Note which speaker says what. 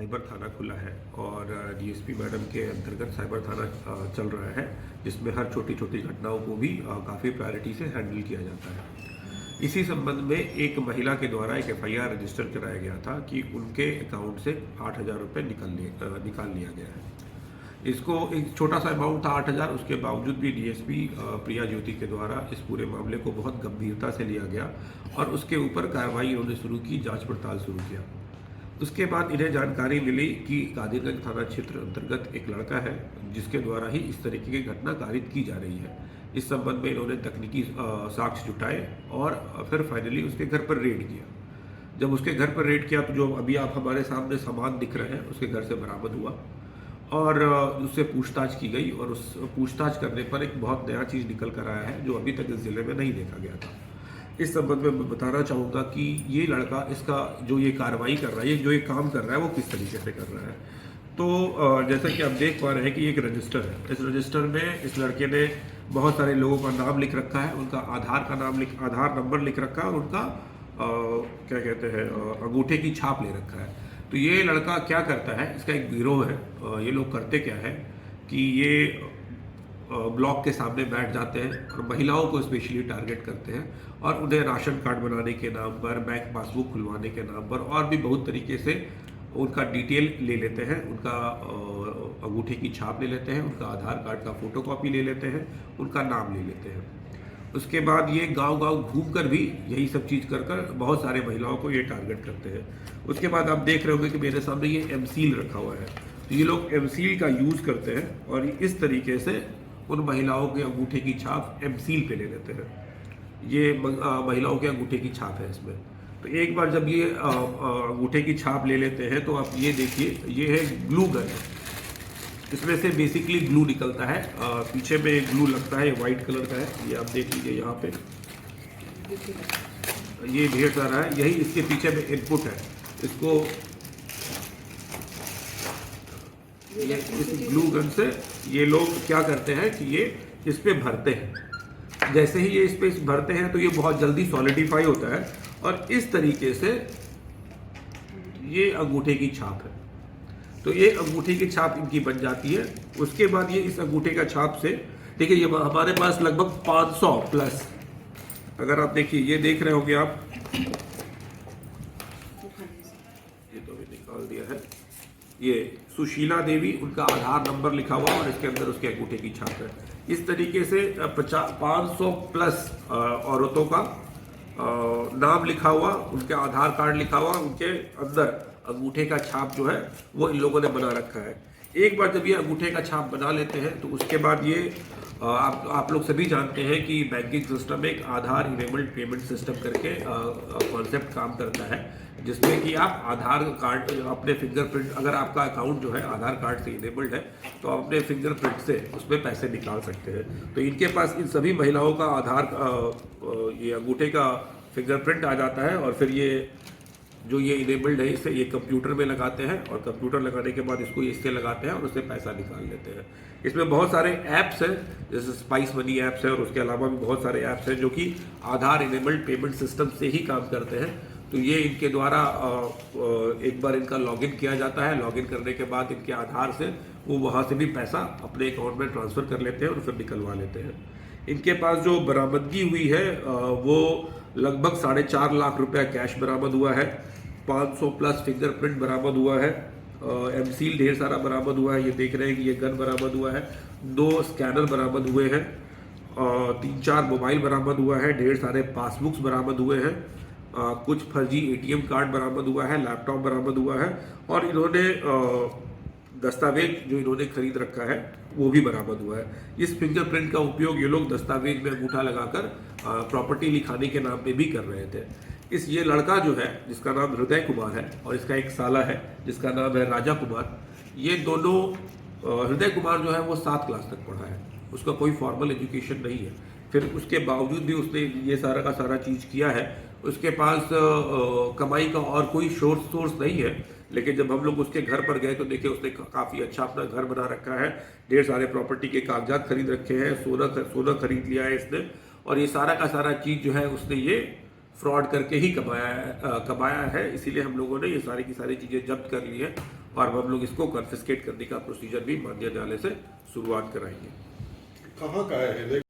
Speaker 1: Cyber थाना खुला है और डीएसपी मैडम के अंतर्गत साइबर थाना चल रहा है, जिसमें हर छोटी छोटी घटनाओं को भी काफ़ी प्रायोरिटी से हैंडल किया जाता है। इसी संबंध में एक महिला के द्वारा एक एफआईआर रजिस्टर कराया गया था कि उनके अकाउंट से 8,000 रुपये निकाल लिया गया है। इसको एक छोटा सा अमाउंट था 8,000, उसके बावजूद भी डीएसपी प्रिया ज्योति के द्वारा इस पूरे मामले को बहुत गंभीरता से लिया गया और उसके ऊपर कार्रवाई उन्होंने शुरू की, जांच पड़ताल शुरू किया। उसके बाद इन्हें जानकारी मिली कि कादिरगंज थाना क्षेत्र अंतर्गत एक लड़का है जिसके द्वारा ही इस तरीके की घटना कारित की जा रही है। इस संबंध में इन्होंने तकनीकी साक्ष्य जुटाए और फिर फाइनली उसके घर पर रेड किया। जब उसके घर पर रेड किया तो जो अभी आप हमारे सामने सामान दिख रहे हैं उसके घर से बरामद हुआ और उससे पूछताछ की गई और उस पूछताछ करने पर एक बहुत नया चीज़ निकल कर आया है जो अभी तक इस ज़िले में नहीं देखा गया था। इस संबंध में मैं बताना चाहूँगा कि ये लड़का इसका जो ये कार्रवाई कर रहा है, जो ये काम कर रहा है, वो किस तरीके से कर रहा है। तो जैसा कि आप देख पा रहे हैं कि एक रजिस्टर है। इस रजिस्टर में इस लड़के ने बहुत सारे लोगों का नाम लिख रखा है, उनका आधार नंबर लिख रखा है और उनका क्या कहते हैं अंगूठे की छाप ले रखा है। तो ये लड़का क्या करता है, इसका एक गिरोह है। ये लोग करते क्या है कि ये ब्लॉक के सामने बैठ जाते हैं और महिलाओं को स्पेशली टारगेट करते हैं और उन्हें राशन कार्ड बनाने के नाम पर, बैंक पासबुक खुलवाने के नाम पर और भी बहुत तरीके से उनका डिटेल ले लेते हैं, उनका अंगूठे की छाप ले लेते हैं, उनका आधार कार्ड का फोटोकॉपी ले लेते हैं, उनका नाम ले लेते हैं। उसके बाद ये गांव-गांव घूमकर भी यही सब चीज़ कर कर बहुत सारे महिलाओं को ये टारगेट करते हैं। उसके बाद आप देख रहे होंगे कि मेरे सामने ये एमसील रखा हुआ है। तो ये लोग एमसील का यूज़ करते हैं और इस तरीके से उन महिलाओं के अंगूठे की छाप एमसील पे ले लेते हैं। ये महिलाओं के अंगूठे की छाप है इसमें। तो एक बार जब ये अंगूठे की छाप ले लेते हैं तो आप ये देखिए, ये है ग्लू गन। इसमें से बेसिकली ग्लू निकलता है, पीछे में ग्लू लगता है, वाइट कलर का है। ये आप देख लीजिए यहाँ पे, ये ढेर सारा है, यही इसके पीछे में इनपुट है। इसको इस ग्लू गन से ये लोग क्या करते हैं कि ये इस पे भरते हैं। जैसे ही ये इस पे भरते हैं तो ये बहुत जल्दी सॉलिडिफाई होता है और इस तरीके से ये अंगूठे की छाप है। तो ये अंगूठे की छाप इनकी बन जाती है। उसके बाद ये इस अंगूठे का छाप से देखिए, ये हमारे पास लगभग 500 प्लस, अगर आप देखिए, ये देख रहे होंगे आप, ये तो भी निकाल दिया है, ये सुशीला देवी, उनका आधार नंबर लिखा हुआ और इसके अंदर उसके अंगूठे की छाप है। इस तरीके से 500 प्लस औरतों का नाम लिखा हुआ, उनके आधार कार्ड लिखा हुआ, उनके अंदर अंगूठे का छाप जो है वो इन लोगों ने बना रखा है। एक बार जब ये अंगूठे का छाप बना लेते हैं तो उसके बाद ये आप लोग सभी जानते हैं कि बैंकिंग सिस्टम में एक आधार इनेबल्ड पेमेंट सिस्टम करके कॉन्सेप्ट काम करता है, जिसमें कि आप आधार कार्ड अपने फिंगरप्रिंट, अगर आपका अकाउंट जो है आधार कार्ड से इनेबल्ड है तो आप अपने फिंगरप्रिंट से उसमें पैसे निकाल सकते हैं। तो इनके पास इन सभी महिलाओं का आधार ये अंगूठे का फिंगरप्रिंट आ जाता है और फिर ये जो ये इनेबल्ड है इसे ये कंप्यूटर में लगाते हैं और कंप्यूटर लगाने के बाद इसको इससे लगाते हैं और उससे पैसा निकाल लेते हैं। इसमें बहुत सारे ऐप्स हैं, जैसे स्पाइस मनी ऐप्स है और उसके अलावा भी बहुत सारे ऐप्स हैं जो कि आधार इनेबल्ड पेमेंट सिस्टम से ही काम करते हैं। तो ये इनके द्वारा एक बार इनका लॉगिन किया जाता है, लॉगिन करने के बाद इनके आधार से वो वहाँ से भी पैसा अपने अकाउंट में ट्रांसफ़र कर लेते हैं और फिर निकलवा लेते हैं। इनके पास जो बरामदगी हुई है वो लगभग 4.5 लाख रुपया कैश बरामद हुआ है, 500 प्लस फिंगरप्रिंट बरामद हुआ है, एमसील ढेर सारा बरामद हुआ है। ये देख रहे हैं कि ये गन बरामद हुआ है, 2 स्कैनर बरामद हुए हैं, 3-4 मोबाइल बरामद हुआ है, ढेर सारे पासबुक्स बरामद हुए हैं, कुछ फर्जी एटीएम कार्ड बरामद हुआ है, लैपटॉप बरामद हुआ है और इन्होंने दस्तावेज जो इन्होंने खरीद रखा है वो भी बरामद हुआ है। इस फिंगरप्रिंट का उपयोग ये लोग दस्तावेज में अंगूठा लगाकर प्रॉपर्टी लिखाने के नाम पे भी कर रहे थे। ये लड़का जो है जिसका नाम हृदय कुमार है और इसका एक साला है जिसका नाम है राजा कुमार, ये दोनों, हृदय कुमार जो है वो 7 क्लास तक पढ़ा है, उसका कोई फॉर्मल एजुकेशन नहीं है, फिर उसके बावजूद भी उसने ये सारा का सारा चीज़ किया है। उसके पास कमाई का और कोई सोर्स नहीं है। लेकिन जब हम लोग उसके घर पर गए तो देखिए उसने काफ़ी अच्छा अपना घर बना रखा है, ढेर सारे प्रॉपर्टी के कागजात खरीद रखे हैं, सोना खरीद लिया है इसने, और ये सारा का सारा चीज़ जो है उसने ये फ्रॉड करके ही कमाया है। इसीलिए हम लोगों ने ये सारी की सारी चीज़ें जब्त कर ली है और हम लोग इसको कॉन्फिस्केट करने का प्रोसीजर भी माननीय न्यायालय से शुरुआत कराएंगे।
Speaker 2: कहाँ का है हृदय